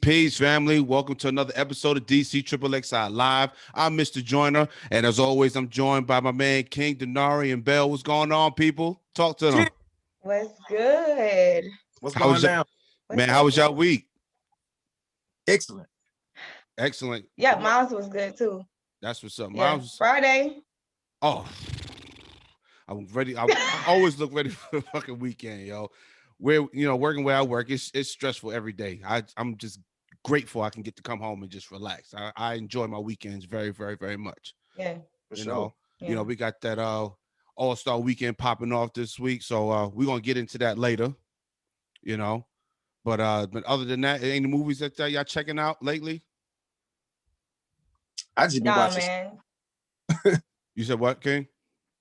Peace, family. Welcome to another episode of DCXXXI Live. I'm Mr. Joyner, and as always, I'm joined by my man King, Denari, and Belle. What's going on, people? Talk to them. What's good? What's going down? Man, how was y'all week? Excellent. Yeah, mine was good too. That's what's up. Yeah. Mine was Friday. Oh, I'm ready. I always look ready for the fucking weekend, yo. Working where I work, it's stressful every day. I'm just grateful I can get to come home and just relax. I enjoy my weekends very, very, very much. Yeah. We got that All-Star weekend popping off this week, so we're gonna get into that later. But other than that, any movies that y'all checking out lately? I just been watching. Man. You said what, King?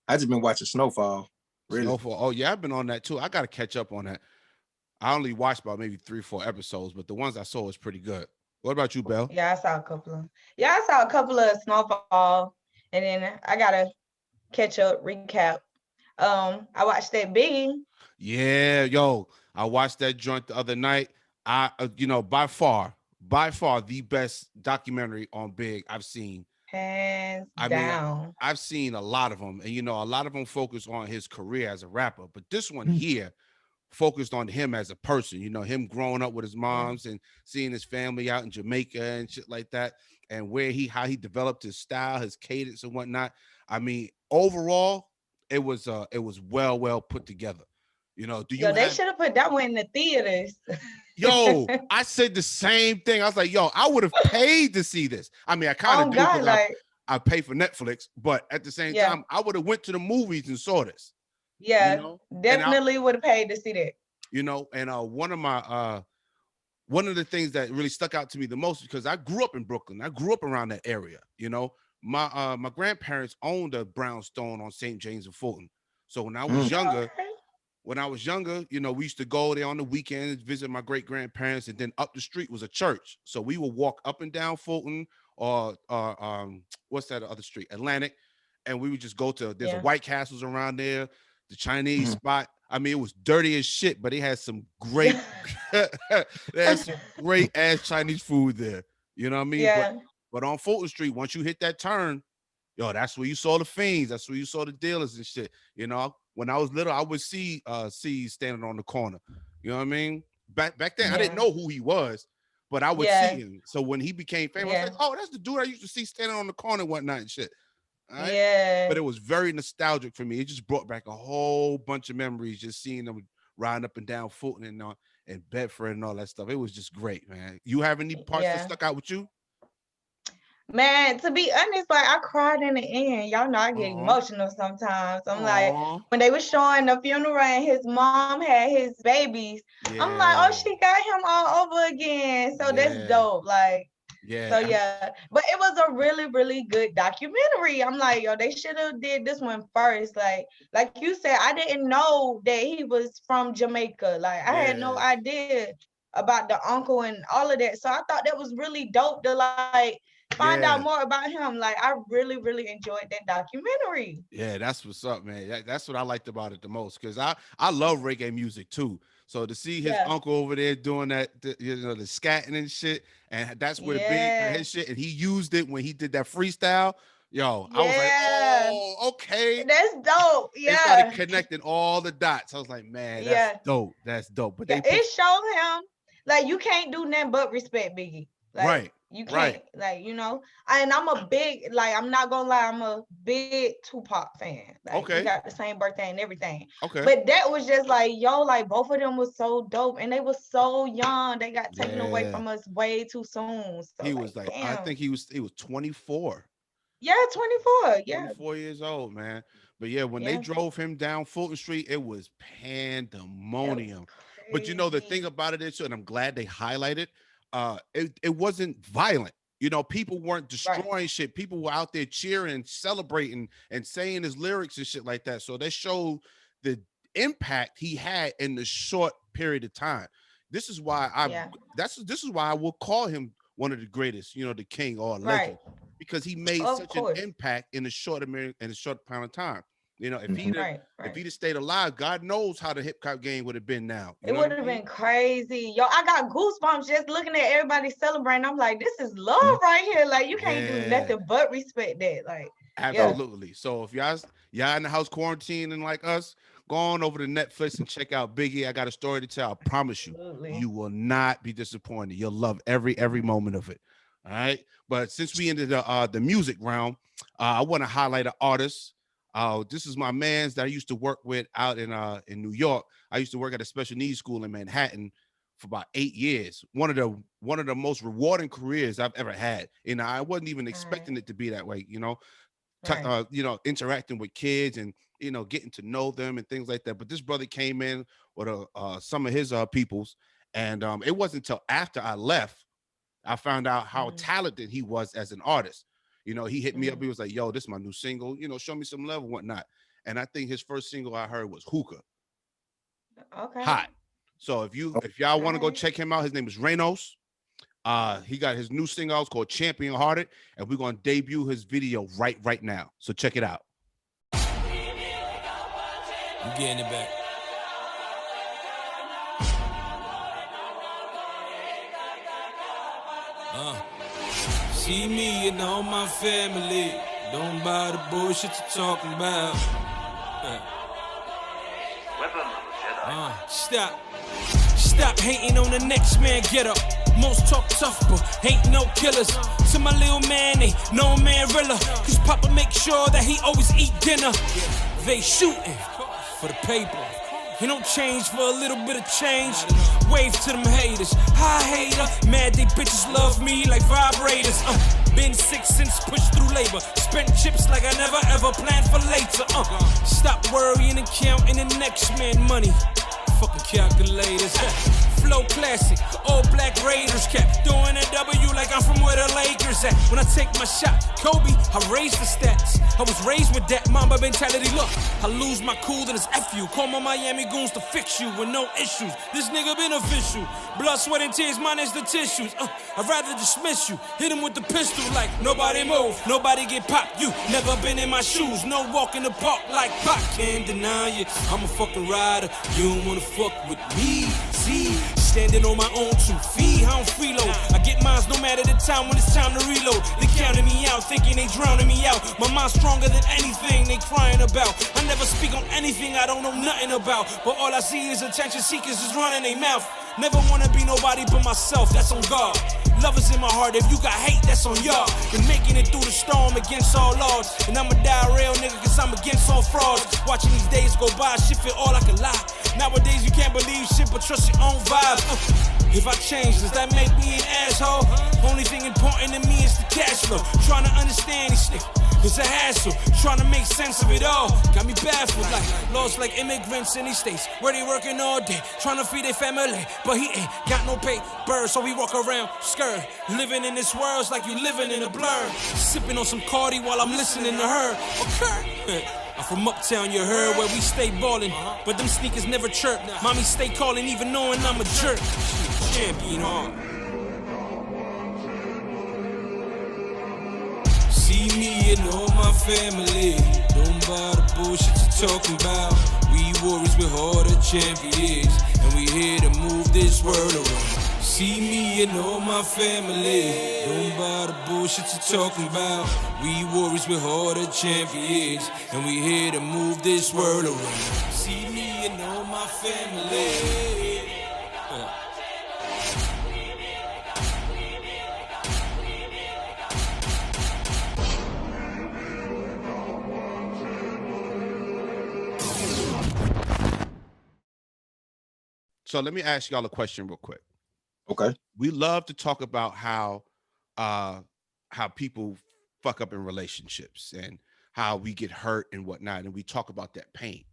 I just been watching Snowfall. Really? Snowfall. Oh yeah, I've been on that too. I gotta catch up on that. I only watched about maybe 3-4 episodes, but the ones I saw was pretty good. What about you, Belle? Yeah, I saw a couple of Snowfall, and then I gotta catch up, recap. I watched that BIGGIE. Yeah, yo, I watched that joint the other night. By far the best documentary on Big I've seen. Hands down. I've seen a lot of them, and a lot of them focus on his career as a rapper, but this one here focused on him as a person, him growing up with his moms and seeing his family out in Jamaica and shit like that, and how he developed his style, his cadence and whatnot. I mean, overall, it was well put together. They should have put that one in the theaters. Yo, I said the same thing. I was like, yo, I would have paid to see this. I mean, I kind of do because I pay for Netflix, but at the same time, I would have went to the movies and saw this. Yeah, definitely would have paid to see that. And one of the things that really stuck out to me the most, because I grew up in Brooklyn. I grew up around that area. My grandparents owned a brownstone on St. James and Fulton. So when I was younger, we used to go there on the weekends, visit my great grandparents, and then up the street was a church. So we would walk up and down Fulton or what's that other street, Atlantic, and we would just go to. There's a White Castles around there, the Chinese spot. I mean, it was dirty as shit, but it had some great, ass Chinese food there. You know what I mean? Yeah. But on Fulton Street, once you hit that turn, yo, that's where you saw the fiends. That's where you saw the dealers and shit. When I was little, I would see standing on the corner. You know what I mean? Back then, I didn't know who he was, but I would see him. So when he became famous, I was like, oh, that's the dude I used to see standing on the corner and whatnot and shit. Right? Yeah. But it was very nostalgic for me. It just brought back a whole bunch of memories, just seeing them riding up and down Fulton and Bedford and all that stuff. It was just great, man. You have any parts that stuck out with you? Man, to be honest, like I cried in the end. Y'all know I get emotional sometimes. I'm like, when they were showing the funeral and his mom had his babies, I'm like, oh, she got him all over again. So that's dope. Like, but it was a really, really good documentary. I'm like, yo, they should have did this one first. Like you said, I didn't know that he was from Jamaica. Like I had no idea about the uncle and all of that. So I thought that was really dope to like find out more about him. Like I really, really enjoyed that documentary. Yeah, that's what's up, man. That's what I liked about it the most, because I love reggae music too. So to see his uncle over there doing that, the scatting and shit, and that's where the big his shit, and he used it when he did that freestyle. Yo, I was like, oh, okay, that's dope. Yeah, it started connecting all the dots. I was like, man, that's dope. That's dope. But it showed him like you can't do nothing but respect Biggie. Like, you can't, like, and I'm a big, like, I'm not gonna lie, I'm a big Tupac fan. Like, we got the same birthday and everything. Okay. But that was just like, yo, like, both of them was so dope, and they were so young. They got taken away from us way too soon. So, he was like I think he was 24. Yeah, 24. Yeah. 24 years old, man. But yeah, when they drove him down Fulton Street, it was pandemonium. But the thing about it is, and I'm glad they highlighted, it wasn't violent. You know, people weren't destroying shit. People were out there cheering, celebrating, and saying his lyrics and shit like that. So that showed the impact he had in the short period of time. This is why this is why I will call him one of the greatest, you know, the king or legend, because he made such an impact in a short amount of time. You know, if he'd stayed alive, God knows how the hip hop game would have been now. It would have been crazy. Yo, I got goosebumps just looking at everybody celebrating. I'm like, this is love right here. Like, you can't do nothing but respect that. Like, absolutely. So if y'all in the house quarantining like us, go on over to Netflix and check out Biggie. I got a story to tell. I promise you, you will not be disappointed. You'll love every moment of it. All right. But since we ended the music realm, I want to highlight an artist. This is my man's that I used to work with out in New York. I used to work at a special needs school in Manhattan for about 8 years. One of the most rewarding careers I've ever had. And I wasn't even expecting it to be that way, you know. Interacting with kids and, you know, getting to know them and things like that. But this brother came in with some of his peoples. And it wasn't until after I left, I found out how talented he was as an artist. You know, he hit me up. He was like, yo, this is my new single, you know, show me some love and whatnot. And I think his first single I heard was Hookah. Okay. Hot. So if y'all want to go check him out, his name is Reynos. He got his new single out called Champion Hearted, and we're going to debut his video right now. So check it out. I'm getting it back. See me and all my family. Don't buy the bullshit you're talking about. Stop hating on the next man, get up. Most talk tough, but ain't no killers. To my little man, ain't no man realer. Cause Papa make sure that he always eat dinner. They shooting for the paper. He don't change for a little bit of change. Wave to them haters. Hi hater, mad they bitches love me like vibrators. Been sick since pushed through labor. Spent chips like I never ever planned for later. Stop worrying and counting the next man money. Fucking calculators. Flow classic, all black Raiders cap. Doing a W like I'm from where the Lakers at. When I take my shot, Kobe, I raise the stats. I was raised with that Mamba mentality. Look, I lose my cool, then it's F you. Call my Miami goons to fix you with no issues. This nigga beneficial. Blood, sweat, and tears, minus the tissues. I'd rather dismiss you. Hit him with the pistol like nobody move, nobody get popped. You never been in my shoes. No walk in the park like Pac. Can't deny it. I'm a fucking rider. You don't wanna fuck with me. See, standing on my own 2 feet. I don't freeload. I get mines no matter the time when it's time to reload. They counting me out, thinking they drowning me out. My mind's stronger than anything they crying about. I never speak on anything I don't know nothing about. But all I see is attention seekers just running their mouth. Never wanna be nobody but myself, that's on God. Love is in my heart, if you got hate, that's on y'all. Been making it through the storm against all odds. And I'ma die real nigga, cause I'm against all frauds. Watching these days go by, shit feel all like a lie. Nowadays you can't believe shit, but trust your own vibe. If I change, does that make me an asshole? Only thing important to me is the cash flow. Trying to understand these niggas, it's a hassle. Trying to make sense of it all, got me baffled. Like lost like immigrants in these states, where they working all day, trying to feed their family. But he ain't got no paper, so we walk around skirt. Living in this world's like you living in a blur. Sipping on some Cardi while I'm listening to her. Okay. I'm from uptown, you heard, where we stay ballin'. But them sneakers never chirp. Mommy stay calling, even knowing I'm a jerk. Champion heart. See me and all my family. Don't buy the bullshit you're talking about. We warriors with heart of champions, and we here to move this world around. See me and all my family. Don't buy the bullshit you're talking about. We warriors with heart of champions, and we here to move this world around. See me and all my family. So let me ask y'all a question real quick. Okay. We love to talk about how people fuck up in relationships and how we get hurt and whatnot, and we talk about that pain.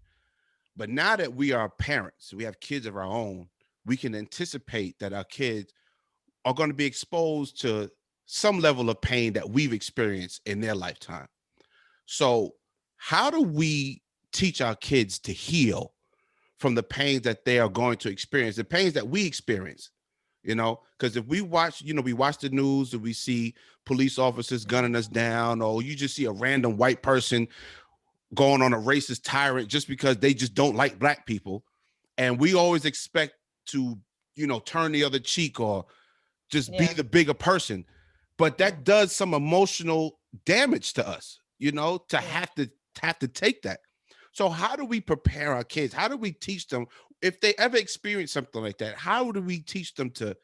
But now that we are parents, we have kids of our own, we can anticipate that our kids are going to be exposed to some level of pain that we've experienced in their lifetime. So how do we teach our kids to heal from the pains that they are going to experience, the pains that we experience? You know, because if we watch, we watch the news and we see police officers gunning us down, or you just see a random white person going on a racist tyrant just because they just don't like black people. And we always expect to, turn the other cheek or just be the bigger person. But that does some emotional damage to us, to have to take that. So how do we prepare our kids? How do we teach them if they ever experience something like that? How do we teach them to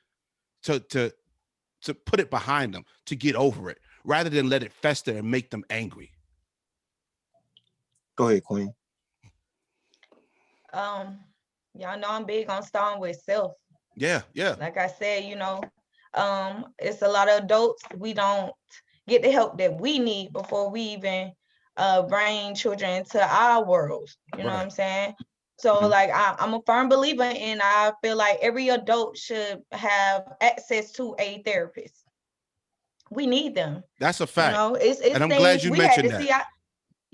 put it behind them, to get over it, rather than let it fester and make them angry? Go ahead, Queen. Y'all know I'm big on starting with self. Yeah. Like I said, it's a lot of adults, we don't get the help that we need before we even bring children into our world. You know what I'm saying? So like I'm a firm believer in, I feel like every adult should have access to a therapist. We need them. That's a fact. It's and I'm glad you mentioned that.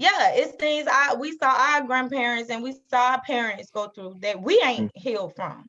It's things we saw our grandparents and we saw our parents go through that we ain't healed from.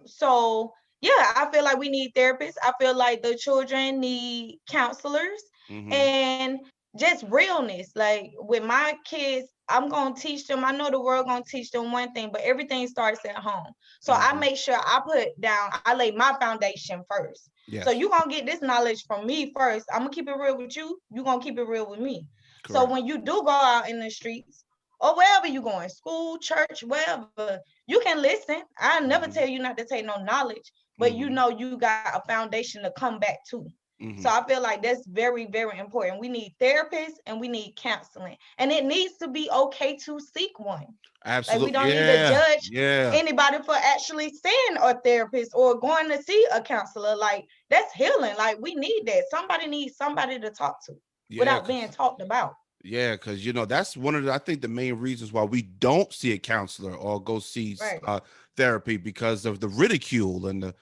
So yeah, I feel like we need therapists. I feel like the children need counselors and just realness. Like with my kids, I'm gonna teach them. I know the world gonna teach them one thing, but everything starts at home. So I make sure I lay my foundation first. Yes. So you gonna get this knowledge from me first. I'm gonna keep it real with you. You gonna keep it real with me. Correct. So when you do go out in the streets or wherever you going, school, church, wherever, you can listen. I never tell you not to take no knowledge, but you got a foundation to come back to. So I feel like that's very, very important. We need therapists and we need counseling, and it needs to be okay to seek one. Absolutely. Like we don't need to judge anybody for actually seeing a therapist or going to see a counselor. Like that's healing. Like we need that. Somebody needs somebody to talk to without being talked about. Yeah, because that's one of I think the main reasons why we don't see a counselor or go see therapy, because of the ridicule and the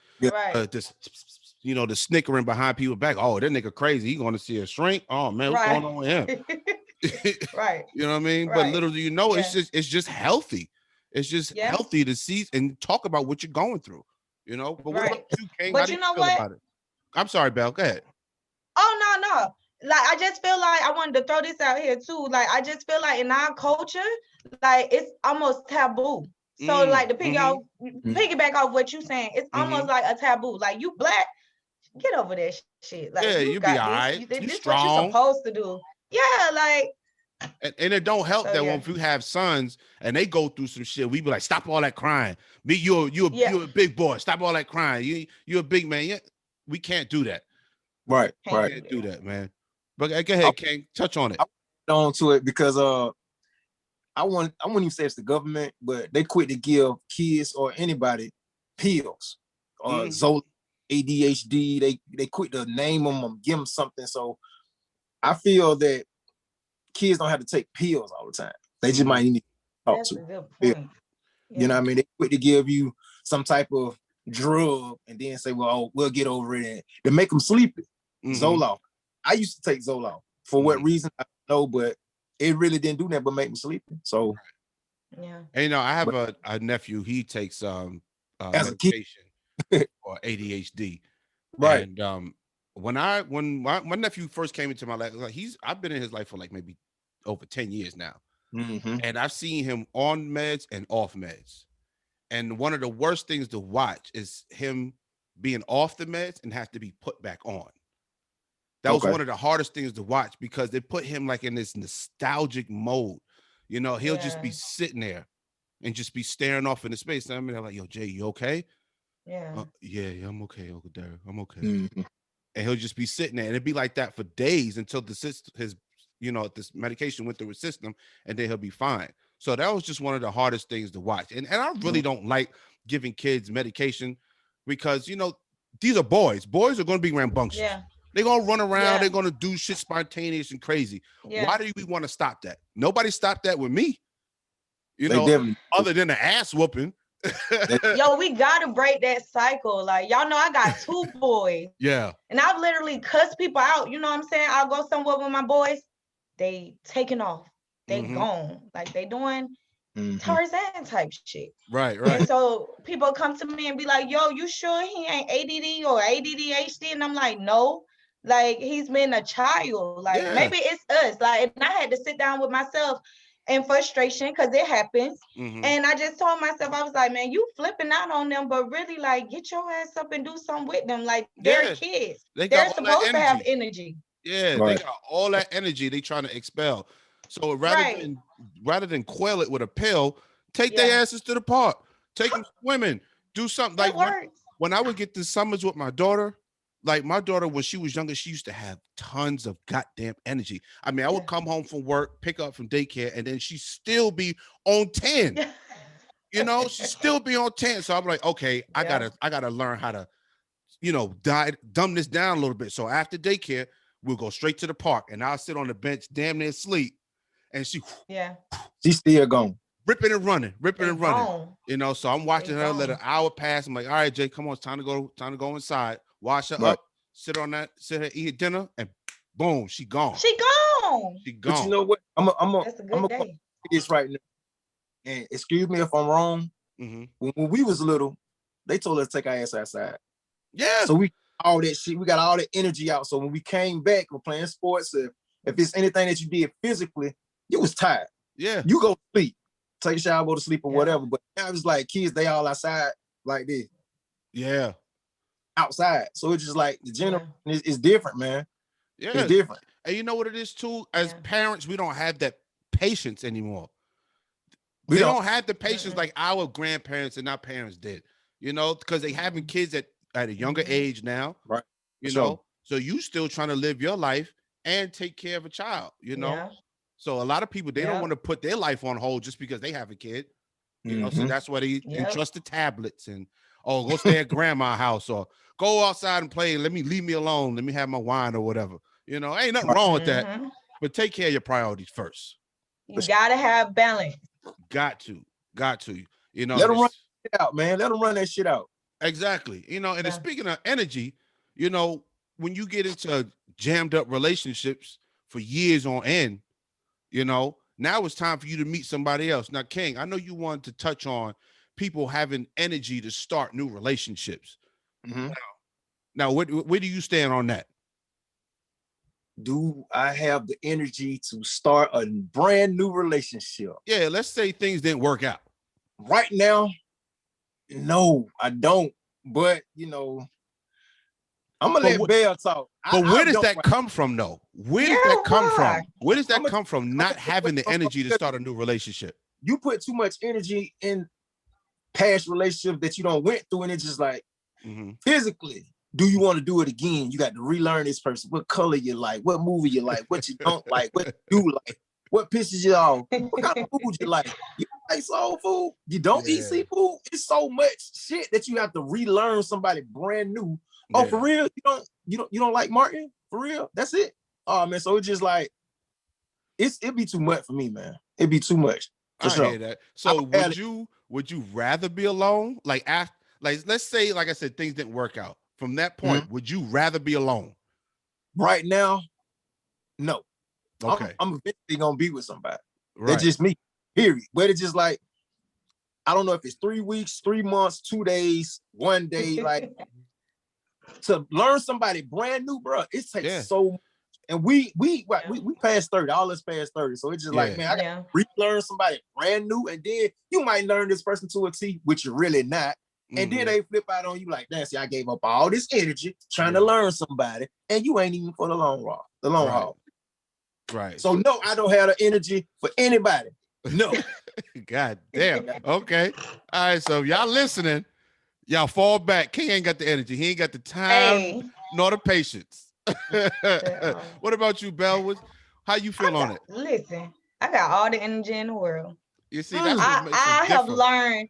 the snickering behind people's back. Oh, that nigga crazy. He going to see a shrink. Oh man, what's going on with him? Right. You know what I mean? Right. But little do you know, it's just healthy. It's just healthy to see and talk about what you're going through. But what about you, King? But you know what? I'm sorry, Belle. Go ahead. Oh no. Like I just feel like I wanted to throw this out here too. Like I just feel like in our culture, like it's almost taboo. So like to piggyback off what you saying, it's almost like a taboo. Like you black, get over that shit. Like you be all right. This is what you're supposed to do. Yeah, like. And it don't help that when you have sons and they go through some shit, we be like, stop all that crying. You're a big boy. Stop all that crying. You're a big man. Yeah, we can't do that. Right. Can't do that, man. But go ahead, King. Touch on it. On to it because I wouldn't even say it's the government, but they quit to give kids or anybody pills or Zola, ADHD. They quit to name them or give them something. So I feel that kids don't have to take pills all the time. They just might need to talk That's to. A good point. You know what I mean? They quit to give you some type of drug and then say, well, we'll get over it, and to make them sleepy. Zoloft. I used to take Zoloft. For what reason, I don't know, but it really didn't do that but make me sleepy. So and I have a nephew. He takes medication for ADHD. Right. And when my nephew first came into my life, like I've been in his life for like maybe over 10 years now. And I've seen him on meds and off meds. And one of the worst things to watch is him being off the meds and have to be put back on. That was one of the hardest things to watch because they put him like in this nostalgic mode. He'll just be sitting there and just be staring off into space. And I'm like, yo, Jay, you okay? Yeah. Yeah, I'm okay, Uncle Derek. I'm okay. And he'll just be sitting there, and it'd be like that for days until this medication went through his system, and then he'll be fine. So that was just one of the hardest things to watch. And I really don't like giving kids medication because these are boys. Boys are going to be rambunctious. Yeah. They're going to run around. They're going to do shit spontaneous and crazy. Yeah. Why do we want to stop that? Nobody stopped that with me. Other than the ass whooping. Yo, we gotta break that cycle. Like, y'all know I got 2 boys. Yeah. And I've literally cussed people out. You know what I'm saying? I'll go somewhere with my boys. They taking off. They gone. Like, they doing Tarzan type shit. Right. And so people come to me and be like, yo, you sure he ain't ADD or ADHD? And I'm like, no. Like, he's been a child. Like, maybe it's us. Like, and I had to sit down with myself in frustration because it happens. And I just told myself, I was like, man, you flipping out on them, but really, like, get your ass up and do something with them. Like, they're kids. They're supposed to have energy. Yeah, they got all that energy they trying to expel. So rather than quell it with a pill, take their asses to the park, take them swimming, do something. Like when I would get the summers with my daughter, like my daughter, when she was younger, she used to have tons of goddamn energy. I mean, I would come home from work, pick up from daycare, and then she'd still be on 10. You know, she'd still be on 10. So I'm like, okay, I gotta learn how to, you know, dumb this down a little bit. So after daycare, we'll go straight to the park, and I'll sit on the bench, damn near sleep, and she's still gone. ripping and running. You know, so I'm watching her, let an hour pass. I'm like, all right, Jay, come on, it's time to go inside. Wash her up, sit her, eat dinner, and boom, she gone. But you know what? I'm gonna say this right now. And excuse me if I'm wrong. When we was little, they told us to take our ass outside. Yeah. So we all that shit, we got all the energy out. So when we came back, we're playing sports. If it's anything that you did physically, you was tired. Yeah. You go sleep, take a shower, go to sleep or whatever. But now it's like kids, they all outside like this. Yeah. Outside. So it's just like the general is different, man. Yeah. It's different. And you know what it is too? As parents, we don't have that patience anymore. We don't have the patience like our grandparents and our parents did, you know, because they having kids at a younger age now. Right. You know, so you still trying to live your life and take care of a child, you know. Yeah. So a lot of people, they don't want to put their life on hold just because they have a kid. You know, so that's why they entrust the tablets and go stay at grandma's house or go outside and play. Leave me alone. Let me have my wine or whatever. You know, ain't nothing wrong with that. But take care of your priorities first. You gotta have balance. Got to. You know, let them run it out, man. Let them run that shit out. Exactly. You know, and speaking of energy, you know, when you get into jammed up relationships for years on end, you know, now it's time for you to meet somebody else. Now, King, I know you wanted to touch on people having energy to start new relationships. Now, where do you stand on that? Do I have the energy to start a brand new relationship? Yeah, let's say things didn't work out. Right now, no, I don't. But, you know, I'm going to let Belle talk. But where does that come from, though? Where does that come from? Where does that come from, not having the energy to start a new relationship? You put too much energy in past relationships that you don't went through, and it's just like, physically, do you want to do it again? You got to relearn this person, what color you like, what movie you like, what you don't like, what you do like, what pisses you off, what kind of food you like. You like soul food? You don't eat seafood? It's so much shit that you have to relearn somebody brand new. Oh, for real? You don't like Martin? For real? That's it? Oh man, so it's just like it'd be too much for me, man. It'd be too much. I hear that. So would you rather be alone? Like let's say, like I said, things didn't work out. From that point, would you rather be alone? Right now, no. Okay. I'm eventually gonna be with somebody. Right. That's just me. Period. But it's just like, I don't know if it's 3 weeks, 3 months, 2 days, 1 day. Like to learn somebody brand new, bro. It takes so. And we passed 30. All us past 30. So it's just like, man, I gotta relearn somebody brand new, and then you might learn this person to a T, which you're really not. And then they flip out on you like, damn, see, I gave up all this energy trying to learn somebody, and you ain't even for the long haul. Right. So no, I don't have the energy for anybody. No. God damn. Okay. All right. So y'all listening, y'all fall back. King ain't got the energy. He ain't got the time nor the patience. What about you, Belle? How you feel on it? Listen, I got all the energy in the world. You see, that's what makes I have learned.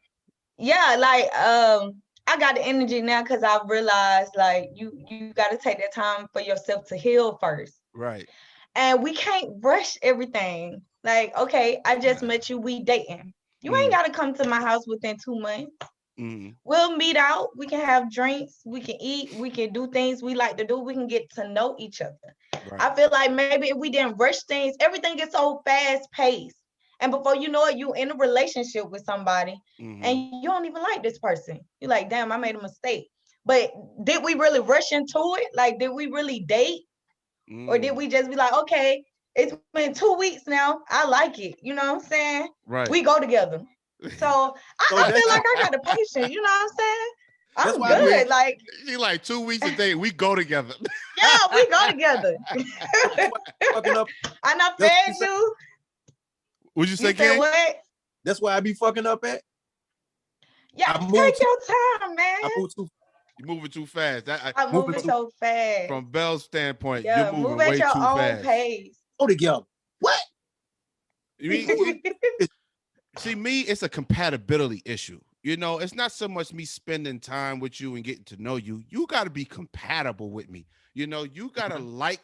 Yeah, like I got the energy now because I've realized like you got to take that time for yourself to heal first. Right. And we can't rush everything. Like, okay, I just met you, we dating. You ain't got to come to my house within 2 months. We'll meet out. We can have drinks. We can eat. We can do things we like to do. We can get to know each other. Right. I feel like maybe if we didn't rush things, everything gets so fast paced. And before you know it, you in a relationship with somebody and you don't even like this person. You're like, damn, I made a mistake. But did we really rush into it? Like, did we really date? Or did we just be like, okay, it's been 2 weeks now. I like it. You know what I'm saying? Right. We go together. So I feel like I got the patience. You know what I'm saying? I'm good. Like, she like 2 weeks a day. We go together. Yeah, we go together. I not fed you. Would you say, King? What? That's why I be fucking up at. Yeah, take your time, man. You're moving too fast. I'm moving so fast. From Belle's standpoint, you're moving way too fast. Move at your own pace. Go together. What? See, me, it's a compatibility issue. You know, it's not so much me spending time with you and getting to know you. You got to be compatible with me. You know, you got to like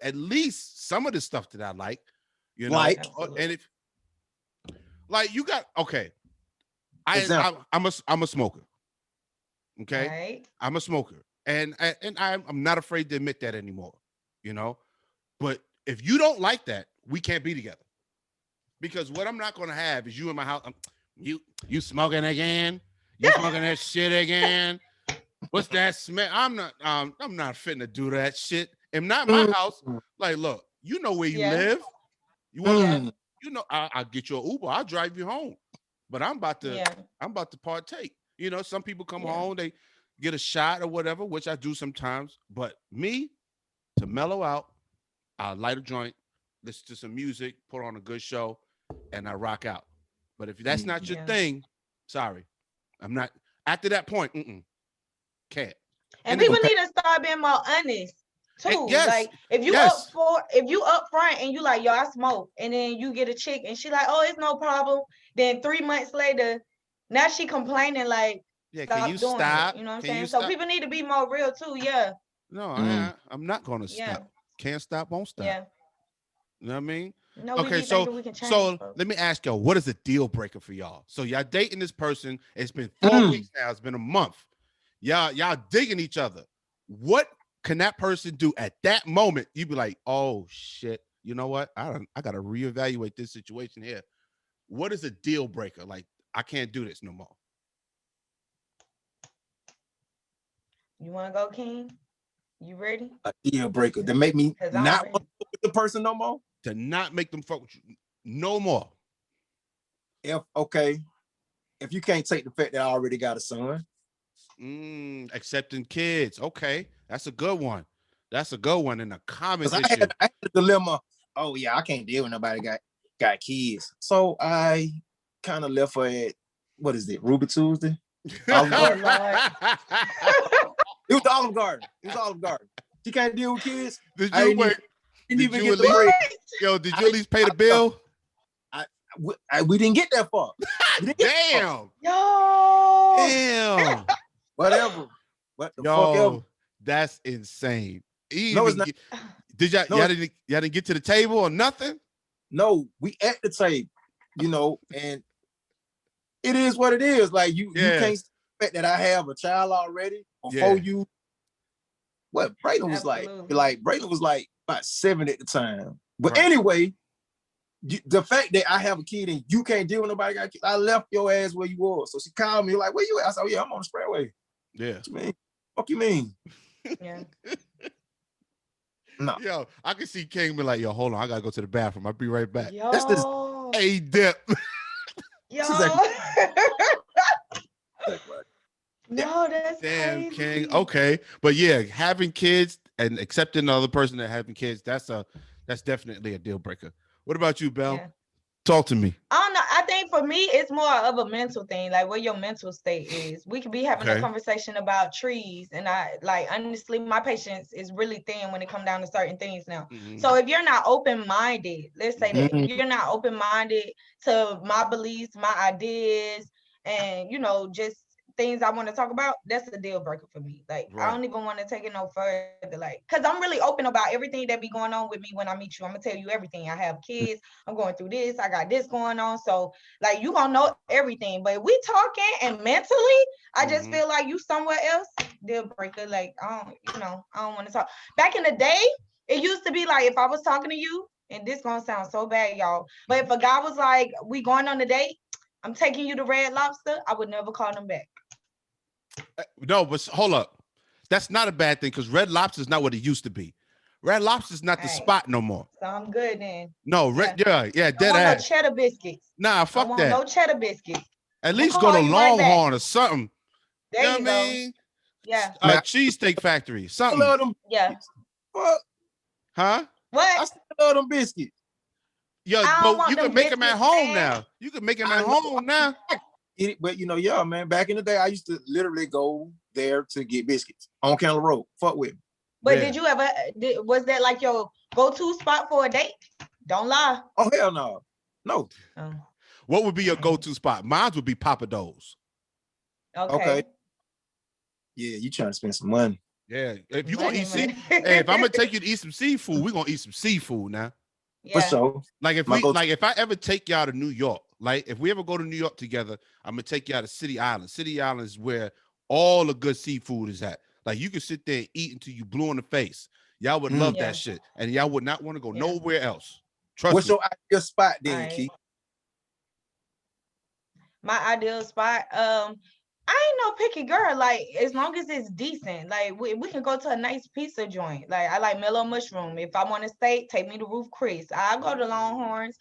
at least some of the stuff that I like. You know, and if like you got I'm a smoker. Okay, right. I'm a smoker, and I'm not afraid to admit that anymore. You know, but if you don't like that, we can't be together. Because what I'm not going to have is you in my house. You smoking again? You smoking that shit again? What's that smell? I'm not fitting to do that shit. And not my house. Like, look, you know where you live. You want you know, I'll get you an Uber. I'll drive you home. But I'm about to partake. You know, some people come home, they get a shot or whatever, which I do sometimes. But me, to mellow out, I'll light a joint, listen to some music, put on a good show, and I rock out. But if that's not your thing, sorry. I'm not. After that point, can't. And people need to start being more honest too. Like if you up front and you like, yo, I smoke, and then you get a chick and she like, oh, it's no problem. Then 3 months later, now she complaining like, can you stop? You know what I'm saying? So people need to be more real too. Yeah. No, I'm not gonna stop. Can't stop, won't stop. Yeah. You know what I mean? No, okay, so let me ask y'all, what is a deal breaker for y'all? So y'all dating this person, it's been 4 weeks now, it's been a month. Y'all digging each other. What can that person do at that moment? You be like, oh shit, you know what? I gotta reevaluate this situation here. What is a deal breaker? Like, I can't do this no more. You wanna go, King? You ready? A deal breaker to make me not want to fuck with the person no more? To not make them fuck with you no more. If you can't take the fact that I already got a son. Accepting kids. Okay. That's a good one. That's a good one. And a common issue. I had a dilemma. Oh yeah, I can't deal with nobody got kids. So I kind of left her at, what is it, Ruby Tuesday? Olive Garden. It was the Olive Garden. She can't deal with kids. Did you wait? Did you at least pay the bill? We didn't get that far. Damn. Yo. Damn. Whatever. What the fuck ever. That's insane. No, it's not. Did y'all didn't get to the table or nothing? No, we at the table, you know, and it is what it is. Like you can't expect that I have a child already before you. What Braylon was like Braylon was like about 7 at the time. But anyway, the fact that I have a kid and you can't deal with nobody got a kid, I left your ass where you was. So she called me like, where you at? I said, oh yeah, I'm on the Spreadway. Yeah. What you mean? Fuck you mean? Yeah. No. Yo, I can see King be like, yo, hold on, I gotta go to the bathroom. I'll be right back. Yo. That's this A-dip. Yo. No, that's damn, crazy. King. Okay. But yeah, having kids and accepting another person that having kids, that's definitely a deal breaker. What about you, Belle? Yeah. Talk to me. I don't know. I think for me, it's more of a mental thing, like where your mental state is. We could be having a conversation about trees, and I like honestly, my patience is really thin when it comes down to certain things now. So if you're not open-minded, let's say that if you're not open-minded to my beliefs, my ideas, and just things I want to talk about, that's a deal breaker for me. Like, Right. I don't even want to take it no further. Like, because I'm really open about everything that be going on with me when I meet you. I'm going to tell you everything. I have kids. I'm going through this. I got this going on. So, like, you going to know everything. But we talking and mentally, I just feel like you somewhere else, deal breaker. Like, I don't want to talk. Back in the day, it used to be like, if I was talking to you, and this going to sound so bad, y'all, but if a guy was like, we going on a date, I'm taking you to Red Lobster, I would never call them back. No, but hold up. That's not a bad thing because Red Lobster is not what it used to be. Red Lobster is not the spot no more. So I'm good then. No, dead I ass. no cheddar biscuits. Nah, fuck that. No cheddar biscuits. At least go to Longhorn or something. There you know what I mean? Yeah. Cheesesteak Factory, something. I love them. Yeah. What? Huh? What? I still love them biscuits. Yeah, but you can make them at home now. You can make them at home now. But man, back in the day, I used to literally go there to get biscuits on Candle Road. Fuck with me. But did you ever, was that like your go-to spot for a date? Don't lie. Oh, hell no. No. Oh. What would be your go-to spot? Mine would be Papa Do's. Okay. Yeah, you trying to spend some money. Yeah. If you're going to eat if I'm going to take you to eat some seafood, we're going to eat some seafood now. Yeah. For sure. Like if I ever take y'all to New York, like if we ever go to New York together, I'm gonna take y'all to City Island. City Island is where all the good seafood is at. Like you can sit there and eat until you blue in the face. Y'all would love that shit, and y'all would not want to go nowhere else. Trust What's me. your ideal spot then, Keith? My ideal spot, I ain't no picky girl. Like, as long as it's decent, like we can go to a nice pizza joint. Like, I like Mellow Mushroom. If I want a steak, take me to Roof Chris. I go to Longhorns.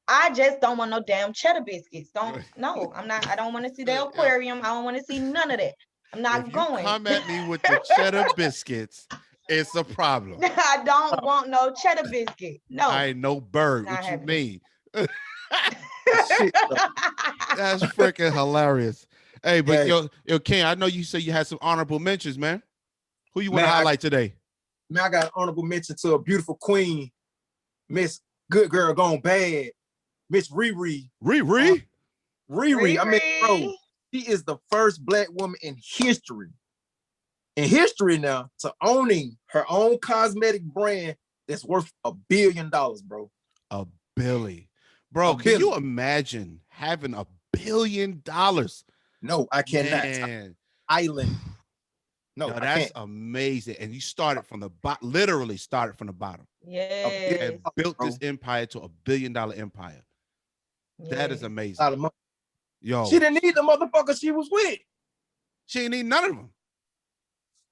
I just don't want no damn cheddar biscuits. I'm not. I don't want to see the aquarium. I don't want to see none of that. I'm not going. Come at me with the cheddar biscuits, it's a problem. I don't want no cheddar biscuit. No. I ain't no bird. Not what happening. you mean? That's freaking hilarious. Hey, but yo, Ken, I know you said you had some honorable mentions, man. Who you want to highlight today? Man, I got an honorable mention to a beautiful queen, Miss Good Girl Gone Bad, Miss Riri. Riri? Riri. I mean, bro, she is the first Black woman in history now to owning her own cosmetic brand that's worth $1 billion, bro. $1 billion. Bro, can you imagine having $1 billion? No, I cannot. Man. Island. No, that's amazing. And you started from the bottom, literally started from the bottom. Yeah. And built this empire to $1 billion empire. That is amazing. Yo. She didn't need the motherfucker she was with. She didn't need none of them.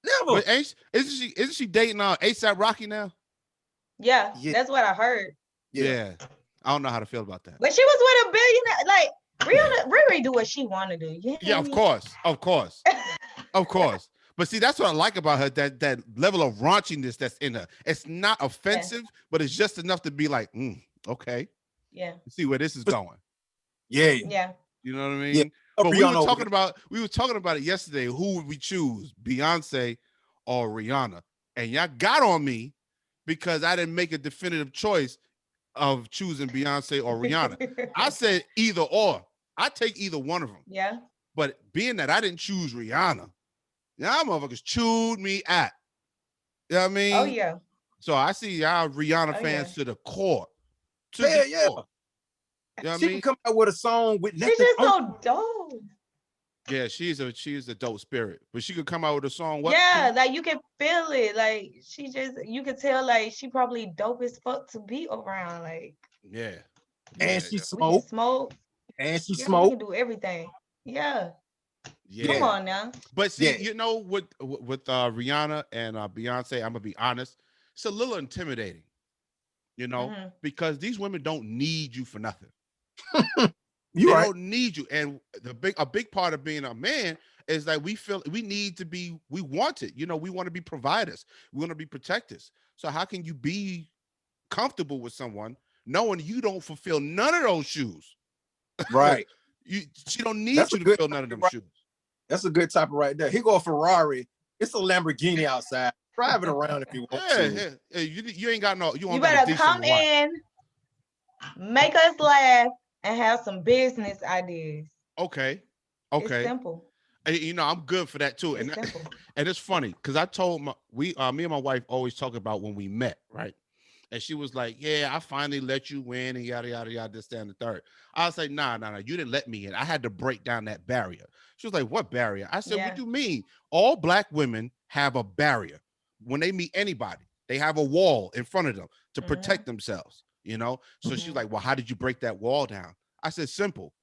Never. But isn't she dating ASAP Rocky now? Yeah, that's what I heard. Yeah. I don't know how to feel about that. But she was with $1 billion. Like, Riri do what she want to do. Yeah, of course. Of course. But see, that's what I like about her, that level of raunchiness that's in her. It's not offensive, but it's just enough to be like, okay. Yeah. See where this is going. Yeah. Yeah. You know what I mean? Yeah. But we were talking about it yesterday. Who would we choose, Beyonce or Rihanna? And y'all got on me because I didn't make a definitive choice of choosing Beyonce or Rihanna. I said either or. I take either one of them. Yeah. But being that I didn't choose Rihanna, y'all motherfuckers chewed me at. You know what I mean? Oh, yeah. So I see y'all Rihanna fans to the core. Yeah. Core. You know what she can come out with a song with nothing. She's just so dope. Yeah, she's a dope spirit. But she could come out with a song. Like you can feel it. Like you could tell like she probably dope as fuck to be around. Like and she smoke. And she smoke. She can do everything. Yeah. Yeah. Come on now. But see, you know, with Rihanna and Beyonce, I'm gonna be honest, it's a little intimidating, you know, because these women don't need you for nothing. They don't need you. And a big part of being a man is that we feel we want it. You know, we want to be providers. We want to be protectors. So how can you be comfortable with someone knowing you don't fulfill none of those shoes? Right. She don't need you to fill none of them shoes. That's a good topic right there. He go a Ferrari. It's a Lamborghini outside. Drive it around if you want to. Yeah. You ain't got no. You better come in, make us laugh, and have some business ideas. Okay. It's simple. You know, I'm good for that too. And and it's funny because I told me and my wife always talk about when we met, right? And she was like, yeah, I finally let you in and yada, yada, yada, this, that, and the third. I was like, nah, you didn't let me in. I had to break down that barrier. She was like, what barrier? I said, what do you mean? All Black women have a barrier. When they meet anybody, they have a wall in front of them to protect themselves, you know? So she's like, well, how did you break that wall down? I said, simple.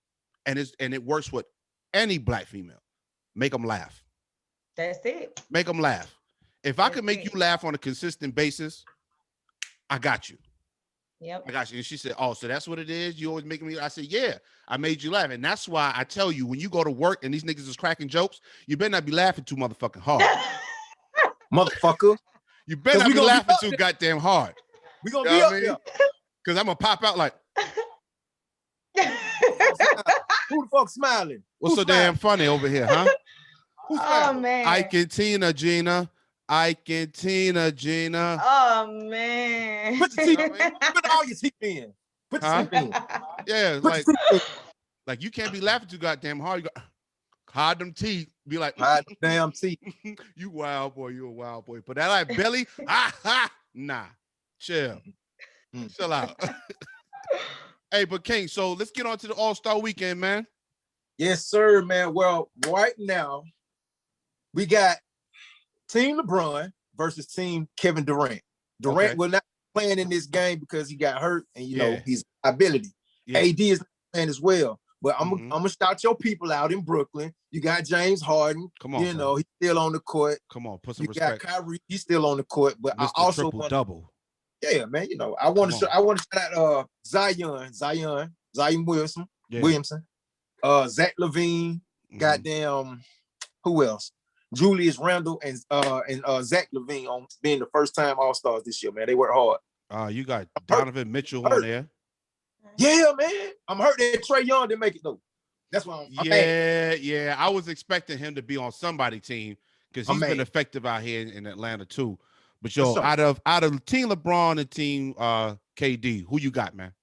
And it works with any Black female. Make them laugh. That's it. Make them laugh. If I could make you laugh on a consistent basis, I got you. Yep. I got you. And she said, oh, so that's what it is? You always making me. I said, yeah, I made you laugh. And that's why I tell you, when you go to work and these niggas is cracking jokes, you better not be laughing too motherfucking hard. Motherfucker. You better not be laughing too goddamn hard. We gonna be up there. Because I'm gonna pop out like, who the fuck smiling? What's so damn funny over here, huh? Oh, man. Ike and Tina, Gina. Ike and Tina, Gina. Oh, man. Put your teeth in. Put all your teeth in. Put your teeth in. Yeah, like you can't be laughing too goddamn hard. You got hide them teeth. Be like, hide them damn teeth. You wild boy. You a wild boy. But that like belly, nah. Chill. Chill out. Hey, but King, so let's get on to the All-Star Weekend, man. Yes, sir, man. Well, right now, we got Team LeBron versus Team Kevin Durant. Durant will not be playing in this game because he got hurt and, you know, his ability. AD is not playing as well. But I'm gonna start your people out in Brooklyn. You got James Harden. Come on, you know, he's still on the court. Come on, put some You respect. got Kyrie, he's still on the court. But Mr. I also want double. Yeah, man. You know, I want to shout out Zion Williamson. Zach LaVine, goddamn, who else? Julius Randle and Zach LaVine on being the first time All-Stars this year, man. They work hard. You got Donovan Mitchell on there. Yeah, man. I'm hurt that Trae Young didn't make it though. That's why I'm mad. Yeah. I was expecting him to be on somebody's team because he's been effective out here in Atlanta too. But yo, out of Team LeBron and Team KD, who you got, man?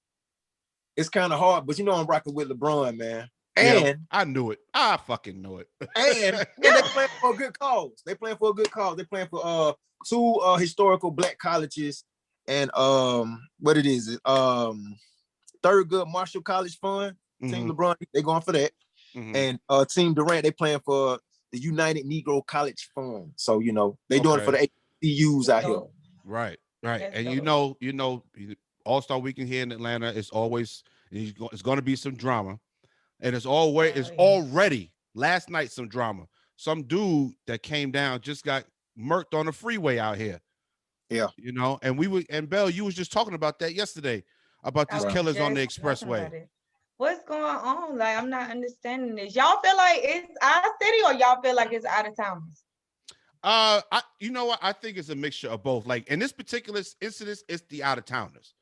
It's kind of hard, but you know I'm rocking with LeBron, man. And I knew it. I fucking knew it. and they playing for a good cause. They playing for a good cause. They playing for two historical Black colleges and what it is? Thurgood Marshall College Fund. Team LeBron, they going for that. And Team Durant, they playing for the United Negro College Fund. So you know they doing it for the HBCUs out here. Right. And you know, All-Star Weekend here in Atlanta is always it's going to be some drama. And it's already last night some drama. Some dude that came down just got murked on the freeway out here. Yeah. You know, and Belle, you was just talking about that yesterday about these killers on the expressway. What's going on? Like, I'm not understanding this. Y'all feel like it's our city or y'all feel like it's out of towners? You know what? I think it's a mixture of both. Like in this particular incident, it's the out of towners.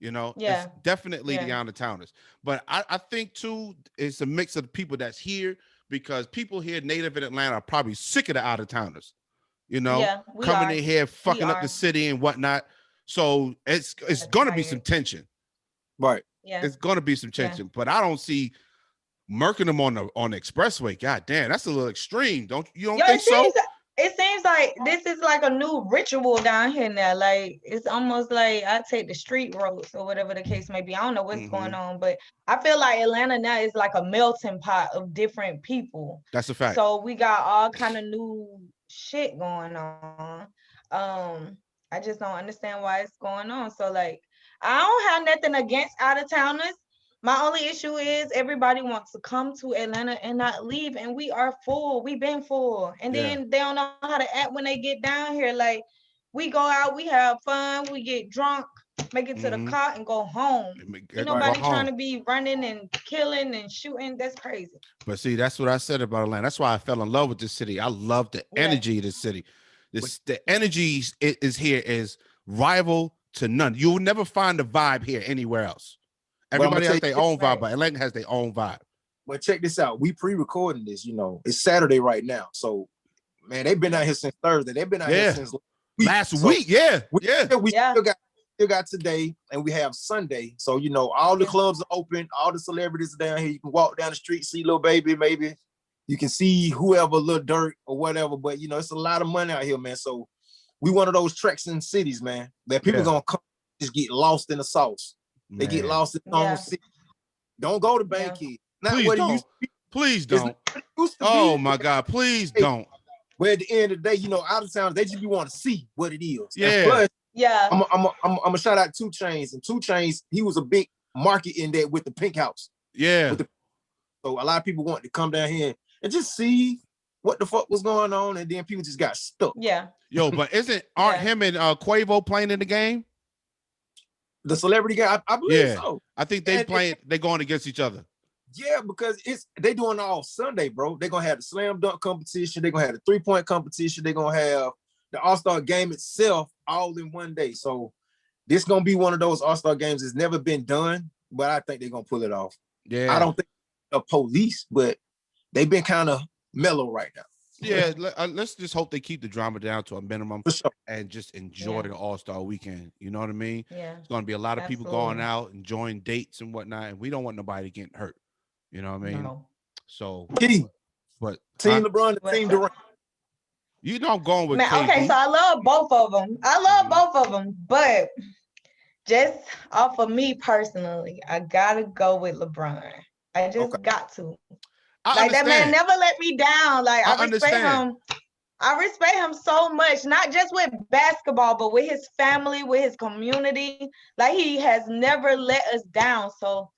You know, it's definitely the out of towners. But I think too, it's a mix of the people that's here because people here native in Atlanta are probably sick of the out of towners. You know, coming in here, fucking up the city and whatnot. So it's gonna be some tension. Right. Yeah. It's gonna be some tension, but I don't see murking them on the expressway. God damn, that's a little extreme. Don't think so? It seems like this is like a new ritual down here now. Like it's almost like I take the street roads or whatever the case may be. I don't know what's going on, but I feel like Atlanta now is like a melting pot of different people. That's a fact. So we got all kind of new shit going on. I just don't understand why it's going on. So like, I don't have nothing against out of towners. My only issue is everybody wants to come to Atlanta and not leave, and we are full. We've been full, and then they don't know how to act when they get down here. Like we go out, we have fun, we get drunk, make it to the car, and go home. Ain't nobody trying to be running and killing and shooting. That's crazy. But see, that's what I said about Atlanta. That's why I fell in love with this city. I love the energy of this city. The energy is here is rival to none. You will never find a vibe here anywhere else. Everybody has their own vibe, but Atlanta has their own vibe. But check this out. We pre-recording this, you know. It's Saturday right now. So, man, they've been out here since Thursday. They've been out here since last week. We still got today, and we have Sunday. So, you know, all the clubs are open. All the celebrities are down here. You can walk down the street, see Lil Baby, maybe. You can see whoever Lil Durk or whatever, but you know, it's a lot of money out here, man. So we one of those tracks in cities, man, that people gonna come just get lost in the sauce. Man. They get lost in the own city. Don't go to Bankhead. Not please what don't. it used to be. Please don't. Oh my God, please don't. But at the end of the day, you know, out of town, they just want to see what it is. Yeah. And plus, yeah. I'm a shout out 2 Chainz. And 2 Chainz, he was a big market in that with the Pink House. Yeah. So a lot of people want to come down here and just see what the fuck was going on, and then people just got stuck. Yeah. Yo, but aren't him and Quavo playing in the game? The celebrity guy, I believe so. I think they're going against each other. Yeah, because they doing all Sunday, bro. They're gonna have the slam dunk competition, they're gonna have the 3-point competition, they're gonna have the All-Star game itself all in one day. So this gonna be one of those All-Star games that's never been done, but I think they're gonna pull it off. Yeah. I don't think the police, but they've been kind of mellow right now. Yeah, let's just hope they keep the drama down to a minimum sure. and just enjoy the All-Star weekend. You know what I mean? Yeah. It's going to be a lot of people going out, enjoying dates and whatnot, and we don't want nobody getting hurt. You know what I mean? No. So, but Team LeBron and Team Durant. You know I'm going with KD. Okay, so I love both of them. But just off of me personally, I got to go with LeBron. I just got to. That man never let me down. Like I respect him. I respect him so much, not just with basketball, but with his family, with his community. Like he has never let us down. So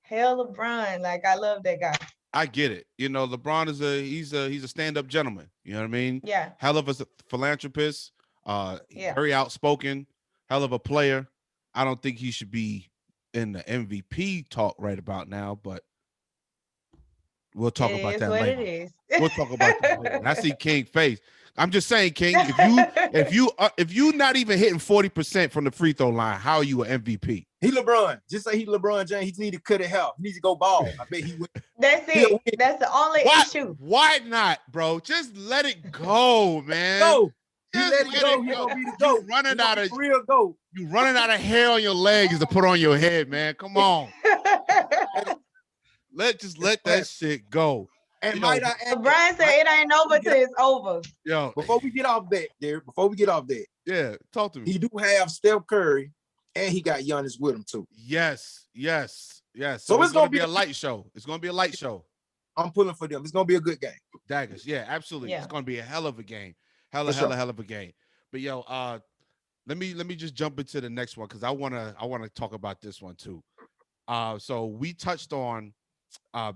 hell LeBron. Like I love that guy. I get it. You know, LeBron is he's a stand-up gentleman. You know what I mean? Yeah. Hell of a philanthropist, very outspoken, hell of a player. I don't think he should be in the MVP talk right about now, but we'll talk about that later. We'll talk about that later. I see King face. I'm just saying, King, if you not even hitting 40% from the free throw line, how are you an MVP? He LeBron. Just say he LeBron James. He need to cut it out. He needs to go ball. I bet he would. That's it. That's the only issue. Why not, bro? Just let it go, man. Go. Just let it go. He gonna be the GOAT. You running out of hair on your legs to put on your head, man. Come on. Let that shit go. And might I add, Brian said it ain't over till it's over. Yo, before we get off that, yeah, talk to me. He do have Steph Curry, and he got Giannis with him too. Yes. So it's gonna be a light show. It's gonna be a light show. I'm pulling for them. It's gonna be a good game. Daggers, yeah, absolutely. Yeah. It's gonna be a hell of a game. Hell of a game. But yo, let me just jump into the next one because I wanna talk about this one too. So we touched on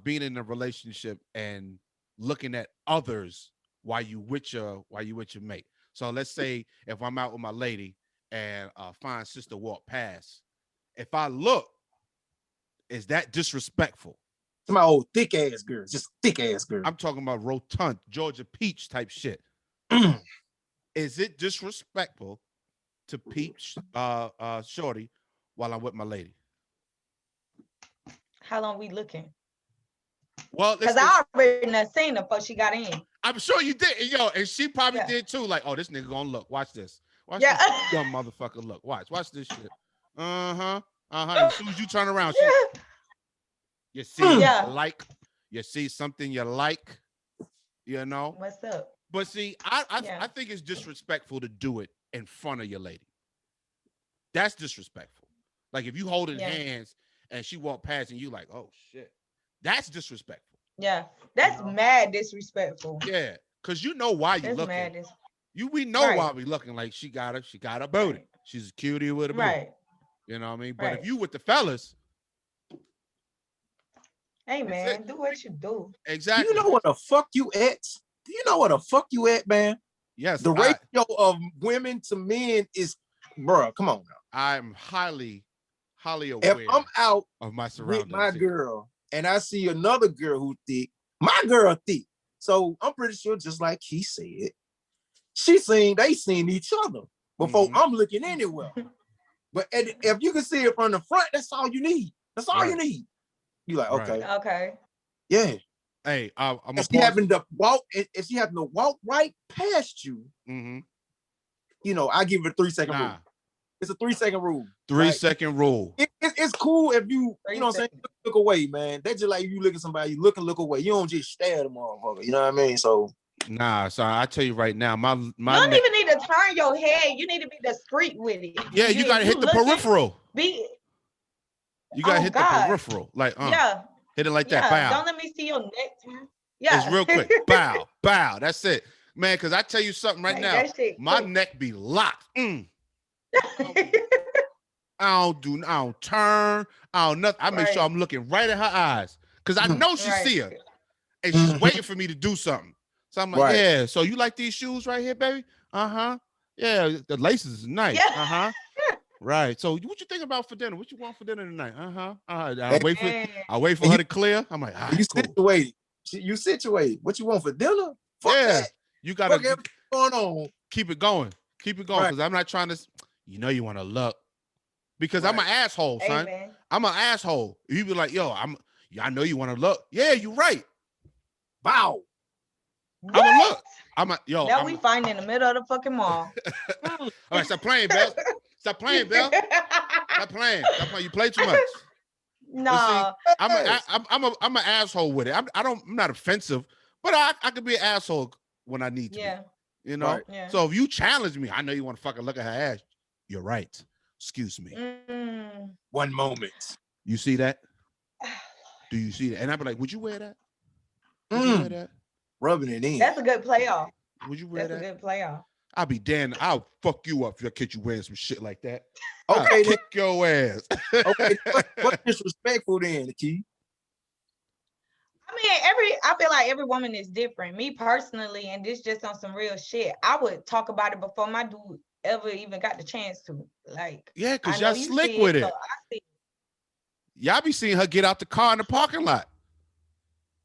being in a relationship and looking at others while you with your mate. So let's say if I'm out with my lady and a fine sister walk past, if I look, is that disrespectful? To my old thick ass girl, just thick ass girl. I'm talking about rotund Georgia peach type shit. Is it disrespectful to peach shorty while I'm with my lady? How long we looking? Well, because I already seen her before she got in. I'm sure you did, yo, and she probably did too. Like, oh, this nigga gonna look. Watch this. Watch this dumb motherfucker look. Watch this shit. As soon as you turn around, you see you see something you like, you know. What's up? But see, I think it's disrespectful to do it in front of your lady. That's disrespectful. Like if you holding hands and she walk past and you like, oh shit. That's disrespectful. Yeah, that's mad disrespectful. Yeah, because you know why you looking. We know why we looking. Like she got a booty. She's a cutie with a booty. Right. You know what I mean? But if you with the fellas, hey man, do what you do. Exactly. Do you know what the fuck you at? Do you know what the fuck you at, man? Yes. The ratio of women to men is, bro. Come on now. I'm highly aware. If I'm out of my surroundings with my girl. And I see another girl who thick, my girl thick. So I'm pretty sure, just like he said, they seen each other before I'm looking anywhere. But if you can see it from the front, that's all you need. That's all you need. You like, okay. Okay. Yeah. Hey, if she happened to walk right past you, you know, I give it a 3 second rule. It's a 3 second rule. 3-second rule. It's cool if you know what I'm saying, seconds. look away, man. That's just like you look at somebody, you look away. You don't just stare at the motherfucker. You know what I mean? So Nah, so I tell you right now, my you don't even need to turn your head. You need to be discreet with it. Yeah, you gotta hit the peripheral. You gotta hit the peripheral. Like hit it like that. Bow. Don't let me see your neck turn. Yeah. It's real quick. Bow. That's it. Man, because I tell you something right now, my neck be locked. I don't turn. I don't nothing. I make sure I'm looking right at her eyes. Because I know she see her. And she's waiting for me to do something. So I'm like, yeah, so you like these shoes right here, baby? Uh-huh. Yeah, the laces is nice. Yeah. Uh-huh. Right. So what you think about for dinner? What you want for dinner tonight? Uh-huh. I wait for her to clear. I'm like, you situated. You situated. What you want for dinner? Fuck that. You gotta going on. Keep it going. Keep it going. Because I'm not trying to, you want to look. Because I'm an asshole, son. Amen. I'm an asshole. You be like, yo, I know you want to look. Yeah, you right. Bow. I'm a look. That we find in the middle of the fucking mall. All right, stop playing, Belle. Stop playing, Belle. Stop playing. You play too much. No. See, I'm an asshole with it. I'm not offensive, but I could be an asshole when I need to. Yeah. Be, Right. Yeah. So if you challenge me, I know you want to fucking look at her ass. You're right. Excuse me. One moment. You see that? Do you see that? And I'd be like, would you wear that? Would you wear that? Rubbing it in. That's a good playoff. Would you wear that? That's a good playoff. I'll be damned. I'll fuck you up if I catch you wearing some shit like that. Okay, I'll kick your ass. Okay, what's disrespectful then, the key? I mean, I feel like every woman is different. Me personally, and this just on some real shit, I would talk about it before my dude ever even got the chance to. Like, yeah, because y'all slick with it. So y'all be seeing her get out the car in the parking lot.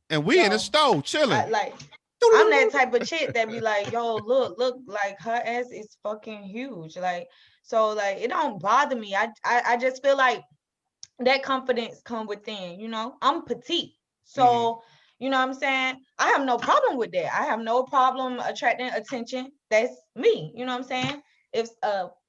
And we in the stove chilling. I'm that type of chick that be like, yo, look, like her ass is fucking huge. Like, so like it don't bother me. I just feel like that confidence come within, I'm petite. So, you know what I'm saying? I have no problem with that. I have no problem attracting attention. That's me. You know what I'm saying? If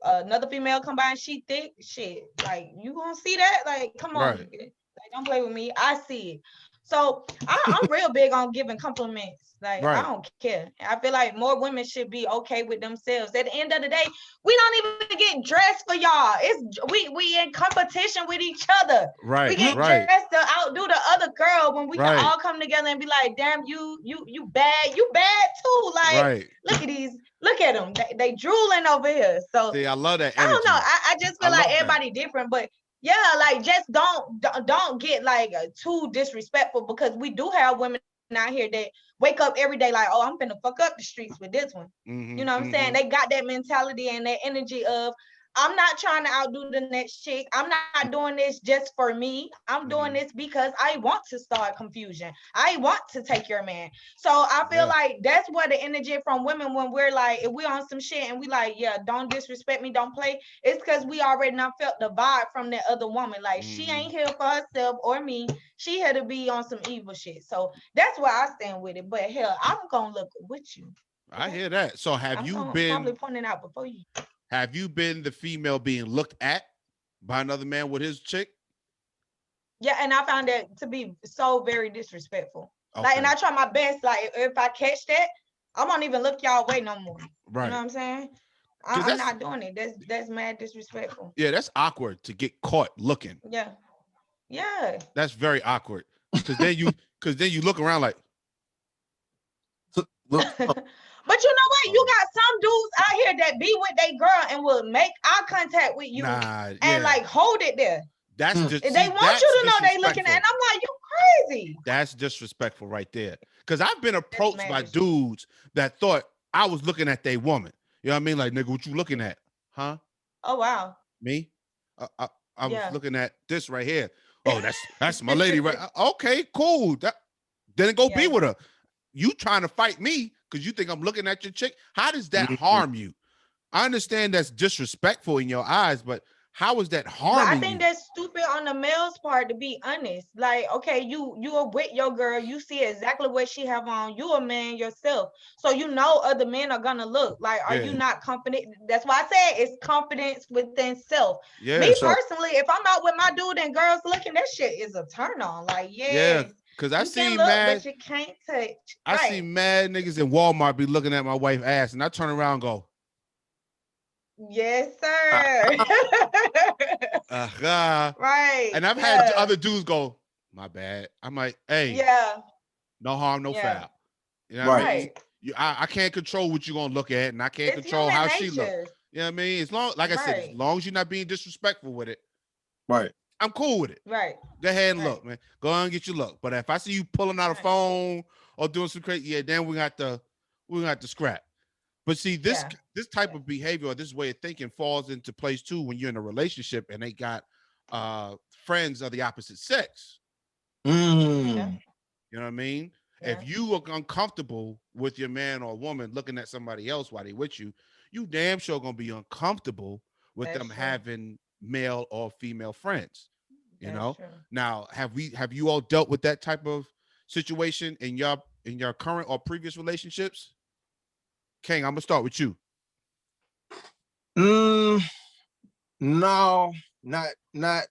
another female come by and she thick, shit, like you gonna see that? Like, come on, like, don't play with me. I see it. So I'm real big on giving compliments. Like, I don't care. I feel like more women should be okay with themselves. At the end of the day, we don't even get dressed for y'all. We in competition with each other. Right. We get dressed to outdo the other girl when we can all come together and be like, damn, you bad. You bad too. Like, look at them. They drooling over here. So see, I love that energy. I don't know. I just feel like everybody different, but yeah, like just don't get like too disrespectful, because we do have women out here that wake up every day like, oh, I'm finna fuck up the streets with this one. You know what I'm saying? They got that mentality and that energy of, I'm not trying to outdo the next chick. I'm not doing this just for me. I'm doing this because I want to start confusion. I want to take your man. So I feel like that's where the energy from women, when we're like, if we on some shit and we like, yeah, don't disrespect me, don't play. It's because we already not felt the vibe from that other woman. Like, she ain't here for herself or me. She had to be on some evil shit. So that's where I stand with it. But hell, I'm gonna look with you. I hear that. So have you been probably pointing out before you? Have you been the female being looked at by another man with his chick? Yeah, and I found that to be so very disrespectful. Okay. Like, and I try my best. Like, if I catch that, I won't even look y'all way no more. Right. You know what I'm saying? I'm not doing it. That's mad disrespectful. Yeah, that's awkward to get caught looking. Yeah. Yeah. That's very awkward. Because then you look around like. But you know what? You got some dudes out here that be with their girl and will make eye contact with you and like hold it there. That's just they want you to know they looking at it. And I'm like, you crazy. That's disrespectful right there. Because I've been approached by dudes that thought I was looking at their woman. You know what I mean? Like, nigga, what you looking at? Huh? Oh wow. Me? I was looking at this right here. Oh, that's my lady, right? Okay, cool. Then go be with her. You trying to fight me because you think I'm looking at your chick? How does that harm you? I understand that's disrespectful in your eyes, but how is that But harming I think you? that's stupid on the male's part, to be honest. Like, okay, you are with your girl, you see exactly what she have on. You a man yourself, so you know other men are gonna look. Like, are you not confident? That's why I said it's confidence within self. Yeah, Me sure. personally, if I'm out with my dude and girls looking, that shit is a turn on. Like, yeah, yes, because I you can see look, mad, but you can't touch. I see Right. mad niggas in Walmart be looking at my wife ass, and I turn around and go, Yes, sir. Right. and I've had Yeah. other dudes go, my bad. I'm like, hey, Yeah. no harm, no Yeah. foul. You know what I Right. mean? Right. I can't control what you're gonna look at, and I can't It's control human how she look. nature. You know what I mean? As long, like I said, as Right. long as you're not being disrespectful with it, Right. I'm cool with it. Right. Go ahead and Right. look, man. Go on and get your look. But if I see you pulling out a Right. phone or doing some crazy, yeah, then we got to scrap. But see, this type of behavior or this way of thinking falls into place too when you're in a relationship and they got friends of the opposite sex. Mm. You know what I mean? Yeah. If you are uncomfortable with your man or woman looking at somebody else while they with you, you damn sure gonna be uncomfortable with That's them true. having male or female friends. You That's know? true. Now, have you all dealt with that type of situation in your current or previous relationships? King, I'm gonna start with you. No, not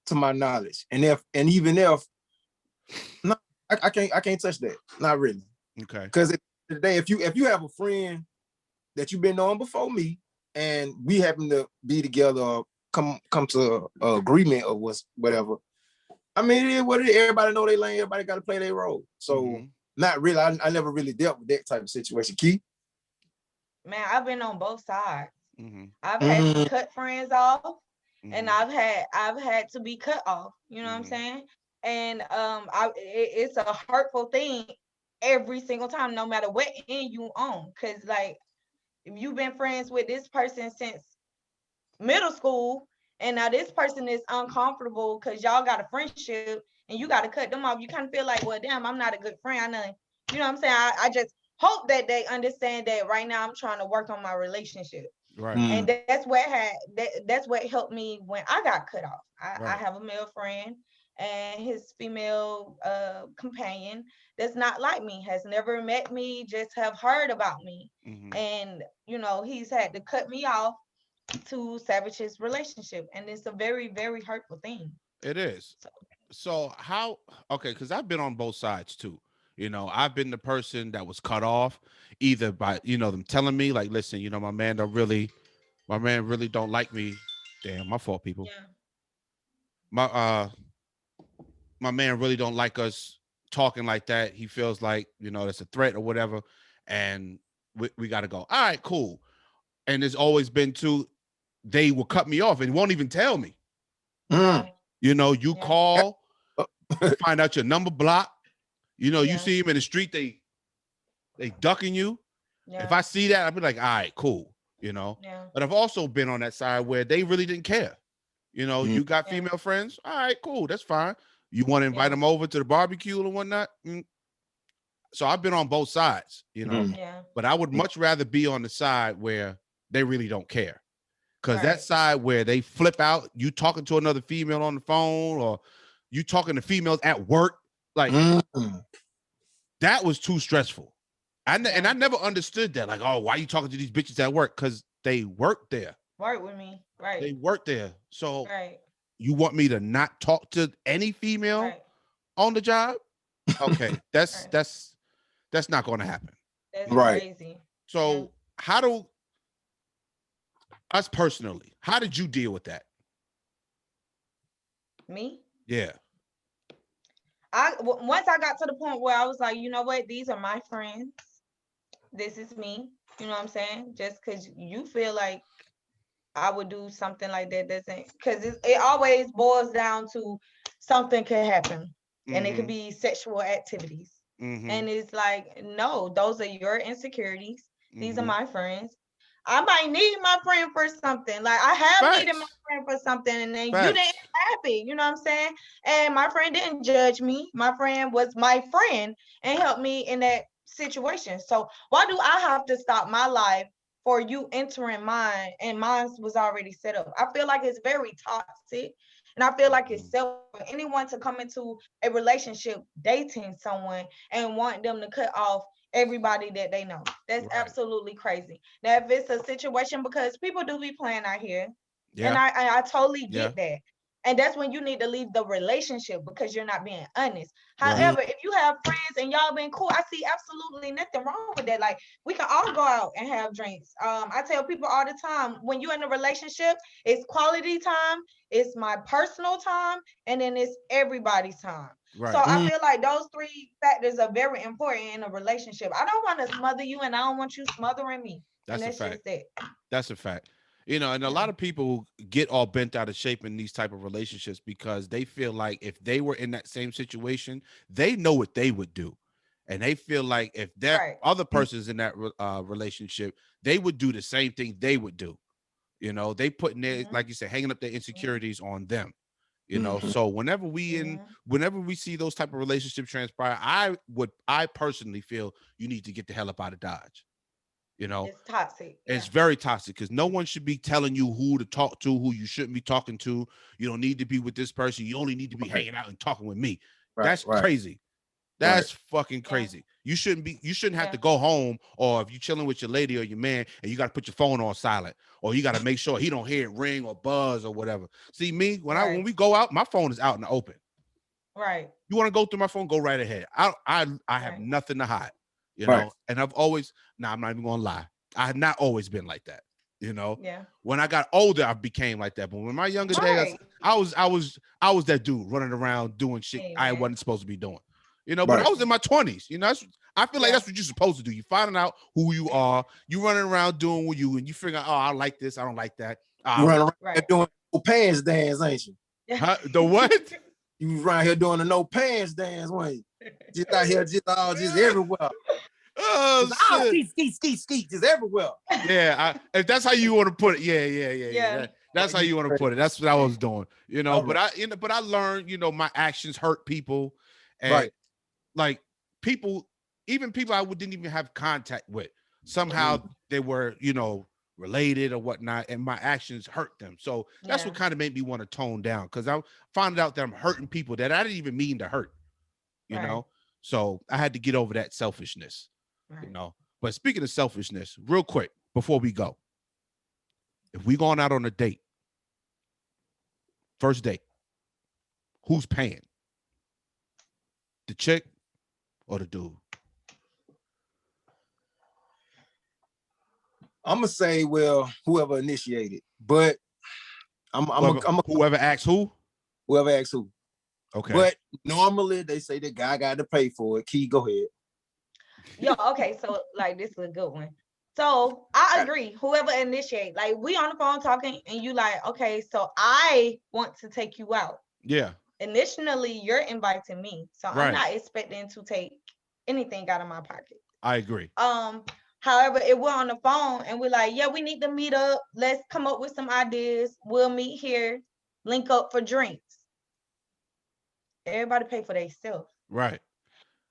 to my knowledge. And even if no, I can't touch that. Not really. Okay. Because today, if you have a friend that you've been on before me, and we happen to be together, or come to agreement or whatever. I mean, it is what it is. Everybody know they lane. Everybody got to play their role. So not really. I never really dealt with that type of situation. Key. Man, I've been on both sides. Mm-hmm. I've had to cut friends off, and Mm-hmm. I've had to be cut off. You know what I'm saying? And it's a hurtful thing every single time, no matter what end you on. Cause like if you've been friends with this person since middle school, and now this person is uncomfortable because y'all got a friendship and you got to cut them off, you kind of feel like, well, damn, I'm not a good friend. You know what I'm saying? I just hope that they understand that right now I'm trying to work on my relationship. Right. And that's what helped me when I got cut off. I have a male friend, and his female companion that's not like me, has never met me, just have heard about me. And you know, he's had to cut me off to savage his relationship, and it's a very, very hurtful thing. It is. So how, okay, because I've been on both sides too. You know, I've been the person that was cut off either by, you know, them telling me like, listen, you know, my man really don't like me. Damn, my fault, people. My man really don't like us talking like that. He feels like, you know, that's a threat or whatever. And we got to go. All right, cool. And there's always been they will cut me off and won't even tell me. You know, you call, find out your number block. You know, you see him in the street, they ducking you. If I see that, I'll be like, all right, cool. You know, but I've also been on that side where they really didn't care. You know, you got female friends. All right, cool. That's fine. You want to invite them over to the barbecue and whatnot. So I've been on both sides, you know, but I would much rather be on the side where they really don't care. Because that side where they flip out, you talking to another female on the phone or you talking to females at work, like that was too stressful. And I never understood that. Like, oh, why are you talking to these bitches at work? Because they work there. Work with me. Right. They work there. So you want me to not talk to any female on the job? Okay. That's not going to happen. That's crazy. So how do us personally, how did you deal with that? Me? Yeah. Once I got to the point where I was like, you know what? These are my friends. This is me. You know what I'm saying? Just because you feel like I would do something like that doesn't, because it always boils down to something could happen. And it could be sexual activities. And it's like, no, those are your insecurities. These are my friends. I might need my friend for something. Like I have needed my friend for something, and then you didn't happy. You know what I'm saying? And my friend didn't judge me. My friend was my friend and helped me in that situation. So why do I have to stop my life for you entering mine, and mine was already set up. I feel like it's very toxic, and I feel like it's self for anyone to come into a relationship dating someone and want them to cut off everybody that they know. That's absolutely crazy. Now, if it's a situation, because people do be playing out here, and I totally get that. And that's when you need to leave the relationship because you're not being honest. However, if you have friends and y'all been cool, I see absolutely nothing wrong with that. Like, we can all go out and have drinks. I tell people all the time, when you're in a relationship, it's quality time, it's my personal time, and then it's everybody's time. So I feel like those three factors are very important in a relationship. I don't want to smother you, and I don't want you smothering me. That's a fact. Just it. That's a fact. You know, and a lot of people get all bent out of shape in these type of relationships because they feel like if they were in that same situation, they know what they would do. And they feel like if that other person's in that relationship, they would do the same thing they would do. You know, they putting their, like you said, hanging up their insecurities on them. You know, so whenever we see those type of relationships transpire, I personally feel you need to get the hell up out of Dodge. You know, it's toxic. It's very toxic because no one should be telling you who to talk to, who you shouldn't be talking to. You don't need to be with this person. You only need to be hanging out and talking with me. That's crazy. That's fucking crazy. You shouldn't have to go home, or if you're chilling with your lady or your man and you got to put your phone on silent, or you got to make sure he don't hear it ring or buzz or whatever. See me, when we go out, my phone is out in the open. Right. You want to go through my phone, go right ahead. I have nothing to hide. You know, and I've always, I'm not even gonna lie. I have not always been like that. You know, when I got older, I became like that. But when my younger days, I was that dude running around doing shit I wasn't supposed to be doing. You know, but I was in my 20s. You know, I feel like that's what you're supposed to do. You finding out who you are, you running around doing what you, and you figure out, oh, I like this, I don't like that. You running around doing no pants dance, ain't you? Huh? The what? You around here doing the no pants dance, ain't you? Just out here, just everywhere. Oh, skeet, just everywhere. Yeah, if that's how you want to put it, yeah. That's how you want to put it. That's what I was doing, you know. But I learned, you know, my actions hurt people, and like people, even people I didn't even have contact with. Somehow they were, you know, related or whatnot, and my actions hurt them. So that's what kind of made me want to tone down, because I found out that I'm hurting people that I didn't even mean to hurt, you know. So I had to get over that selfishness. You know, but speaking of selfishness, real quick before we go, if we going out on a date, first date, who's paying? The chick or the dude? I'm gonna say, well, whoever initiated, but whoever asks who. Whoever asks who. Okay. But normally they say the guy got to pay for it. Key, go ahead. Yo, okay, so like this is a good one. So I agree. Whoever initiate, like we on the phone talking, and you like, okay, so I want to take you out. Yeah. Initially, you're inviting me, so I'm not expecting to take anything out of my pocket. I agree. However, if we're on the phone and we're like, yeah, we need to meet up. Let's come up with some ideas. We'll meet here, link up for drinks. Everybody pay for themselves. Right.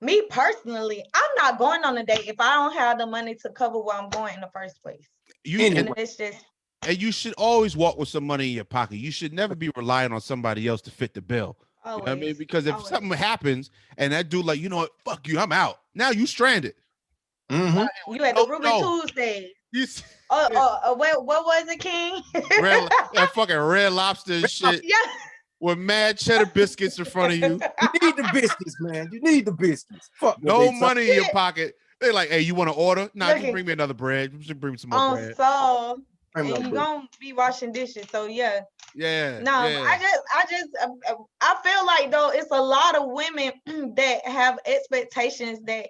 Me personally, I'm not going on a date if I don't have the money to cover where I'm going in the first place. And you should always walk with some money in your pocket. You should never be relying on somebody else to fit the bill. Always, you know what I mean? Because if something happens and that dude like, you know what, fuck you, I'm out. Now you stranded. Mm-hmm. You had the Ruby Tuesday. What was it, King? That fucking Red Lobster and shit. Yeah. With mad cheddar biscuits in front of you. You need the biscuits, man. You need the biscuits. Fuck. No money in your pocket. They're like, hey, you want to order? Nah, just bring me another bread. Just bring me some more bread. So, and you gonna be washing dishes. So yeah. Yeah. No, I feel like though it's a lot of women that have expectations that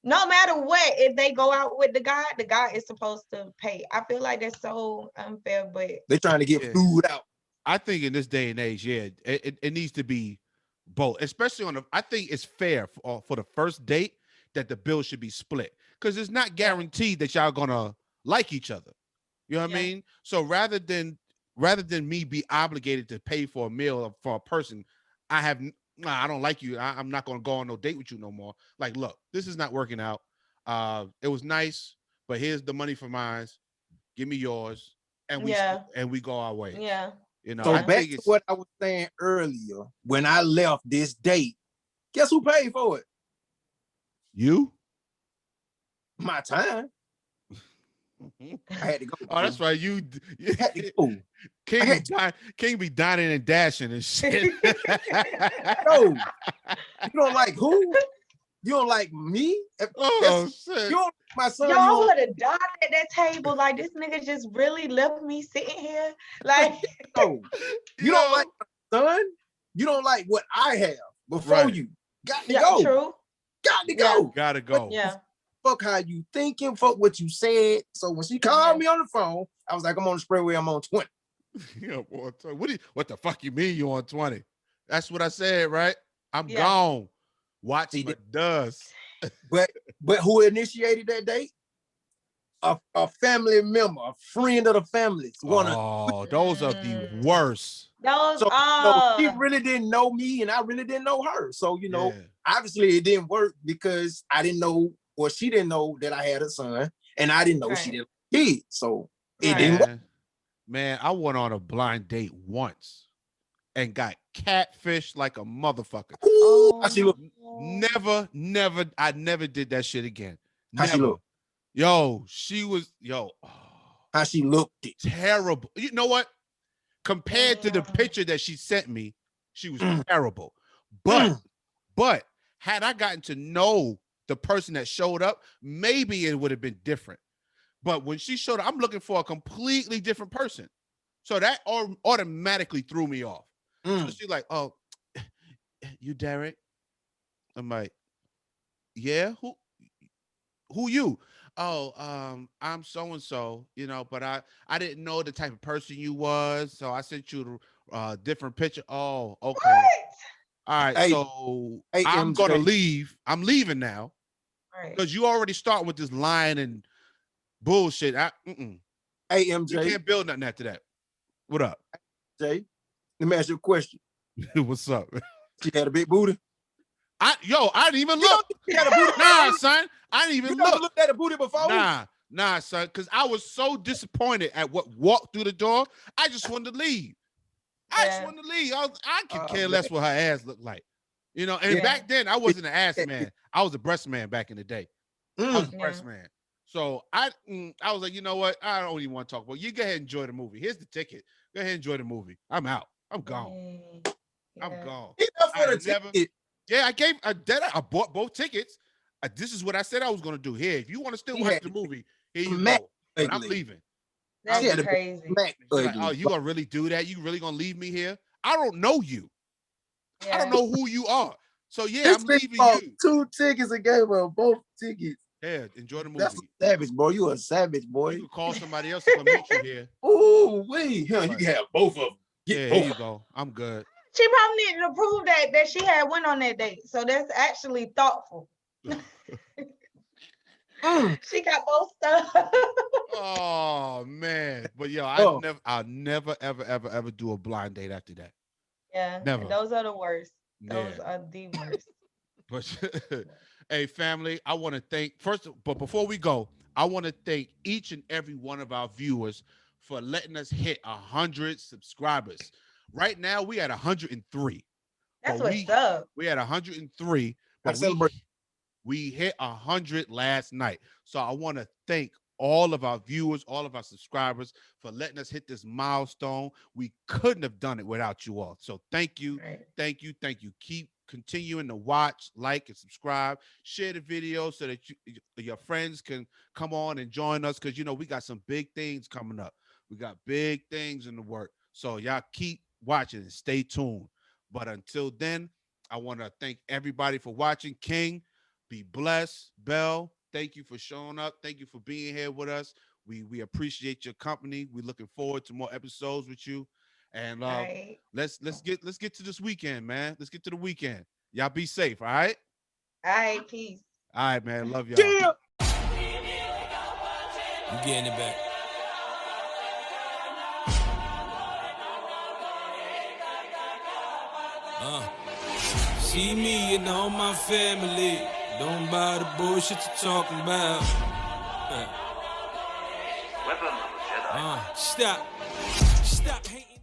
no matter what, if they go out with the guy is supposed to pay. I feel like that's so unfair, but they're trying to get food out. I think in this day and age, it needs to be both, especially I think it's fair for the first date that the bill should be split, because it's not guaranteed that y'all gonna like each other. You know what I mean? So rather than me be obligated to pay for a meal for a person, I don't like you. I'm not gonna go on no date with you no more. Like, look, this is not working out. It was nice, but here's the money for mine. give me yours, and we go our way. Yeah. You know, so I back think to it's what I was saying earlier. When I left this date, guess who paid for it? you. My time. I had to go. Oh, that's right. You had to go. King be dining and dashing and shit. No, you don't like who? You don't like me? Oh shit! You don't like my son. Y'all would have died at that table. Like, this nigga just really left me sitting here. Like, no, you don't like my son. You don't like what I have before you. Got to go. True. Got to go. Gotta go. Yeah. Fuck how you thinking. Fuck what you said. So when she called me on the phone, I was like, I'm on the Sprayway. I'm on 20. Yeah, boy, what the fuck you mean you on 20? That's what I said, right? I'm gone. Watch my dust. But who initiated that date? A family member, a friend of the family. Those are the worst. So she really didn't know me, and I really didn't know her. So obviously it didn't work because I didn't know, or she didn't know that I had a son, and I didn't know she didn't have kids. So it didn't work. Man, I went on a blind date once and got catfished like a motherfucker. How she look? I never did that shit again. How she look? Yo, she was, how she looked? Terrible. You know what? Compared to the picture that she sent me, she was terrible. But had I gotten to know the person that showed up, maybe it would have been different. But when she showed up, I'm looking for a completely different person. So that automatically threw me off. So she's like, oh, you Derek? I'm like, yeah, who you? Oh, I'm so-and-so, but I didn't know the type of person you was. So I sent you a different picture. Oh, okay. What? All right, so I'm going to leave. I'm leaving now. Because you already start with this lying and bullshit. Hey, MJ. You can't build nothing after that. What up? Jay, let me ask you a question. What's up? She had a big booty? I didn't even look. She had a booty? Nah, son. I didn't even look. You looked at a booty before? Nah, son. Because I was so disappointed at what walked through the door. I just wanted to leave. I could care less what her ass looked like. And back then, I wasn't an ass man. I was a breast man back in the day. I was a breast man. So I was like, you know what? I don't even want to talk about it. You go ahead and enjoy the movie. Here's the ticket. Go ahead and enjoy the movie. I'm out. I'm gone. I'm gone. I bought both tickets. This is what I said I was going to do. Here, if you want to still watch the movie, here you go. But I'm leaving. That's crazy. Like, oh, you going to really do that? You really going to leave me here? I don't know you. I don't know who you are. So, I'm leaving you. 2 tickets and gave her both tickets. Yeah, enjoy the movie. That's a savage, boy. You a savage, boy. You can call somebody else to come meet you here. Ooh, wait. You can have both of them. Here you go. I'm good. She probably needed to prove that she had went on that date. So that's actually thoughtful. She got both stuff. Oh man. But I'll never ever do a blind date after that. Yeah. Never. Those are the worst. Those are the worst. But hey, family, I want to thank but before we go, I want to thank each and every one of our viewers for letting us hit 100 subscribers. Right now, we at 103. That's what's up. We at 103, but we hit 100 last night. So I want to thank all of our viewers, all of our subscribers for letting us hit this milestone. We couldn't have done it without you all. So thank you. Thank you. Keep continuing to watch, like, and subscribe. Share the video so that your friends can come on and join us because, we got some big things coming up. We got big things in the work. So y'all keep watching and stay tuned. But until then, I want to thank everybody for watching. King, be blessed. Belle, thank you for showing up. Thank you for being here with us. We appreciate your company. We're looking forward to more episodes with you. And let's get to this weekend, man. Let's get to the weekend. Y'all be safe, all right? All right, peace. All right, man. Love y'all. I'm getting it back. See me and all my family. Don't buy the bullshit you're talking about. Stop hating.